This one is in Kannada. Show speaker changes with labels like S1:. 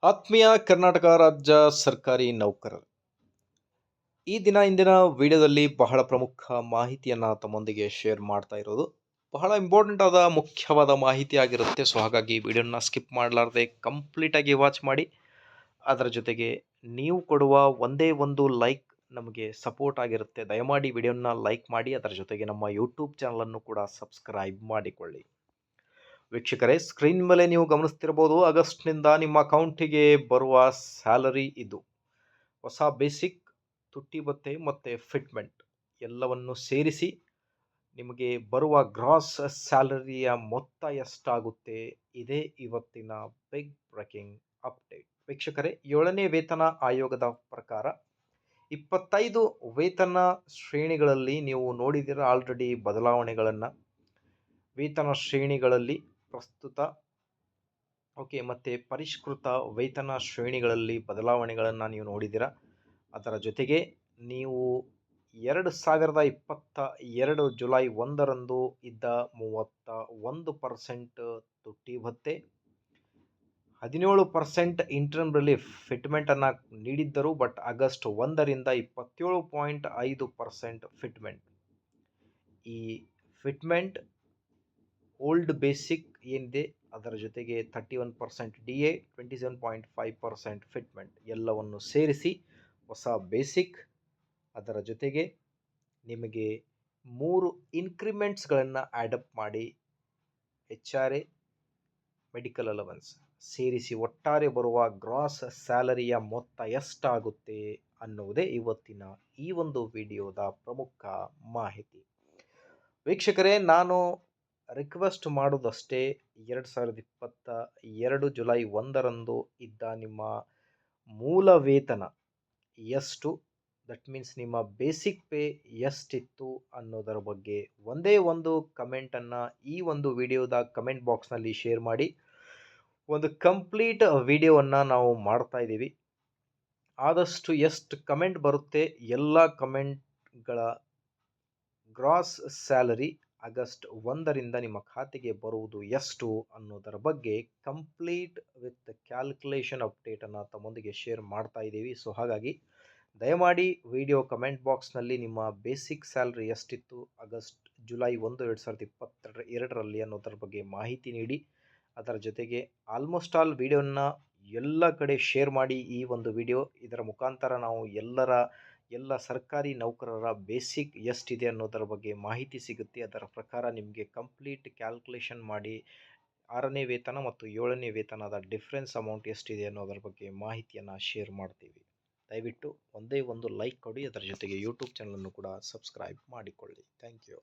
S1: ಆತ್ಮೀಯ ಕರ್ನಾಟಕ ರಾಜ್ಯ ಸರ್ಕಾರಿ ನೌಕರರು, ಈ ಇಂದಿನ ವಿಡಿಯೋದಲ್ಲಿ ಬಹಳ ಪ್ರಮುಖ ಮಾಹಿತಿಯನ್ನು ತಮ್ಮೊಂದಿಗೆ ಶೇರ್ ಮಾಡ್ತಾ ಇರೋದು ಬಹಳ ಇಂಪಾರ್ಟೆಂಟ್ ಆದ ಮುಖ್ಯವಾದ ಮಾಹಿತಿ ಆಗಿರುತ್ತೆ. ಸೊ ಹಾಗಾಗಿ ವಿಡಿಯೋನ ಸ್ಕಿಪ್ ಮಾಡಲಾರದೆ ಕಂಪ್ಲೀಟಾಗಿ ವಾಚ್ ಮಾಡಿ. ಅದರ ಜೊತೆಗೆ ನೀವು ಕೊಡುವ ಒಂದೇ ಒಂದು ಲೈಕ್ ನಮಗೆ ಸಪೋರ್ಟ್ ಆಗಿರುತ್ತೆ. ದಯಮಾಡಿ ವಿಡಿಯೋನ ಲೈಕ್ ಮಾಡಿ. ಅದರ ಜೊತೆಗೆ ನಮ್ಮ ಯೂಟ್ಯೂಬ್ ಚಾನಲನ್ನು ಕೂಡ ಸಬ್ಸ್ಕ್ರೈಬ್ ಮಾಡಿಕೊಳ್ಳಿ. ವೀಕ್ಷಕರೇ, ಸ್ಕ್ರೀನ್ ಮೇಲೆ ನೀವು ಗಮನಿಸ್ತಿರ್ಬೋದು, ಆಗಸ್ಟ್ನಿಂದ ನಿಮ್ಮ ಅಕೌಂಟಿಗೆ ಬರುವ ಸ್ಯಾಲರಿ ಇದು. ಹೊಸ ಬೇಸಿಕ್, ತುಟ್ಟಿ ಭತ್ಯೆ ಮತ್ತು ಫಿಟ್ಮೆಂಟ್ ಎಲ್ಲವನ್ನು ಸೇರಿಸಿ ನಿಮಗೆ ಬರುವ ಗ್ರಾಸ್ ಸ್ಯಾಲರಿಯ ಮೊತ್ತ ಎಷ್ಟಾಗುತ್ತೆ, ಇದೇ ಇವತ್ತಿನ ಬಿಗ್ ಬ್ರೇಕಿಂಗ್ ಅಪ್ಡೇಟ್. ವೀಕ್ಷಕರೇ, 7ನೇ ವೇತನ ಆಯೋಗದ ಪ್ರಕಾರ 25 ವೇತನ ಶ್ರೇಣಿಗಳಲ್ಲಿ ನೀವು ನೋಡಿದಿರ ಆಲ್ರೆಡಿ ಬದಲಾವಣೆಗಳನ್ನು. ವೇತನ ಶ್ರೇಣಿಗಳಲ್ಲಿ ಪ್ರಸ್ತುತ ಮತ್ತು ಪರಿಷ್ಕೃತ ವೇತನ ಶ್ರೇಣಿಗಳಲ್ಲಿ ಬದಲಾವಣೆಗಳನ್ನು ನೀವು ನೋಡಿದ್ದೀರ. ಅದರ ಜೊತೆಗೆ ನೀವು 2022 ಜುಲೈ 1ರಂದು ಇದ್ದ 31% ತುಟ್ಟಿ ಭತ್ಯೆ, 17% ಇಂಟರ್ಮ್ ರಿಲೀಫ್ ಫಿಟ್ಮೆಂಟನ್ನು ನೀಡಿದ್ದರು. ಬಟ್ ಆಗಸ್ಟ್ 1ರಿಂದ 27.5% ಫಿಟ್ಮೆಂಟ್. ಈ ಫಿಟ್ಮೆಂಟ್ ಓಲ್ಡ್ ಬೇಸಿಕ್ ಏನಿದೆ ಅದರ ಜೊತೆಗೆ 31% DA, 27.5% ಫಿಟ್ಮೆಂಟ್ ಎಲ್ಲವನ್ನು ಸೇರಿಸಿ ಹೊಸ ಬೇಸಿಕ್, ಅದರ ಜೊತೆಗೆ ನಿಮಗೆ 3 ಇನ್ಕ್ರಿಮೆಂಟ್ಸ್ಗಳನ್ನು ಆ್ಯಡಪ್ ಮಾಡಿ HRA, ಮೆಡಿಕಲ್ ಅಲವೆನ್ಸ್ ಸೇರಿಸಿ ಒಟ್ಟಾರೆ ಬರುವ ಗ್ರಾಸ್ ಸ್ಯಾಲರಿಯ ಮೊತ್ತ ಎಷ್ಟಾಗುತ್ತೆ ಅನ್ನುವುದೇ ಇವತ್ತಿನ ಈ ಒಂದು ವಿಡಿಯೋದ ಪ್ರಮುಖ ಮಾಹಿತಿ. ವೀಕ್ಷಕರೇ, ನಾನು ರಿಕ್ವೆಸ್ಟ್ ಮಾಡೋದಷ್ಟೇ, 2022 ಜುಲೈ 1ರಂದು ಇದ್ದ ನಿಮ್ಮ ಮೂಲ ವೇತನ ಎಷ್ಟು, ದಟ್ ಮೀನ್ಸ್ ನಿಮ್ಮ ಬೇಸಿಕ್ ಪೇ ಎಷ್ಟಿತ್ತು ಅನ್ನೋದರ ಬಗ್ಗೆ ಒಂದೇ ಒಂದು ಕಮೆಂಟನ್ನು ಈ ಒಂದು ವಿಡಿಯೋದ ಕಮೆಂಟ್ ಬಾಕ್ಸ್ನಲ್ಲಿ ಶೇರ್ ಮಾಡಿ. ಒಂದು ಕಂಪ್ಲೀಟ್ ವಿಡಿಯೋವನ್ನು ನಾವು ಮಾಡ್ತಾ ಇದ್ದೀವಿ. ಆದಷ್ಟು ಎಷ್ಟು ಕಮೆಂಟ್ ಬರುತ್ತೆ ಎಲ್ಲ ಕಮೆಂಟ್ಗಳ ಗ್ರಾಸ್ ಸ್ಯಾಲರಿ ಆಗಸ್ಟ್ 1ರಿಂದ ನಿಮ್ಮ ಖಾತೆಗೆ ಬರುವುದು ಎಷ್ಟು ಅನ್ನೋದರ ಬಗ್ಗೆ ಕಂಪ್ಲೀಟ್ ವಿತ್ ಕ್ಯಾಲ್ಕುಲೇಷನ್ ಅಪ್ಡೇಟನ್ನು ತಮ್ಮೊಂದಿಗೆ ಶೇರ್ ಮಾಡ್ತಾ ಇದ್ದೀವಿ. ಸೊ ಹಾಗಾಗಿ ದಯಮಾಡಿ ವಿಡಿಯೋ ಕಮೆಂಟ್ ಬಾಕ್ಸ್ನಲ್ಲಿ ನಿಮ್ಮ ಬೇಸಿಕ್ ಸ್ಯಾಲರಿ ಎಷ್ಟಿತ್ತು ಜುಲೈ 1, 2022ರಲ್ಲಿ ಅನ್ನೋದರ ಬಗ್ಗೆ ಮಾಹಿತಿ ನೀಡಿ. ಅದರ ಜೊತೆಗೆ ಆಲ್ಮೋಸ್ಟ್ ಆಲ್ ವಿಡಿಯೋನ ಎಲ್ಲ ಕಡೆ ಶೇರ್ ಮಾಡಿ. ಈ ಒಂದು ವಿಡಿಯೋ, ಇದರ ಮುಖಾಂತರ ನಾವು ಎಲ್ಲ ಸರ್ಕಾರಿ ನೌಕರರ ಬೇಸಿಕ್ ಎಷ್ಟಿದೆ ಅನ್ನೋದರ ಬಗ್ಗೆ ಮಾಹಿತಿ ಸಿಗುತ್ತೆ. ಅದರ ಪ್ರಕಾರ ನಿಮಗೆ ಕಂಪ್ಲೀಟ್ ಕ್ಯಾಲ್ಕುಲೇಷನ್ ಮಾಡಿ 6ನೇ ವೇತನ ಮತ್ತು 7ನೇ ವೇತನದ ಡಿಫ್ರೆನ್ಸ್ ಅಮೌಂಟ್ ಎಷ್ಟಿದೆ ಅನ್ನೋದರ ಬಗ್ಗೆ ಮಾಹಿತಿಯನ್ನು ಶೇರ್ ಮಾಡ್ತೀವಿ. ದಯವಿಟ್ಟು ಒಂದೇ ಒಂದು ಲೈಕ್ ಕೊಡಿ. ಅದರ ಜೊತೆಗೆ ಯೂಟ್ಯೂಬ್ ಚಾನಲನ್ನು ಕೂಡ ಸಬ್ಸ್ಕ್ರೈಬ್ ಮಾಡಿಕೊಳ್ಳಿ. Thank you.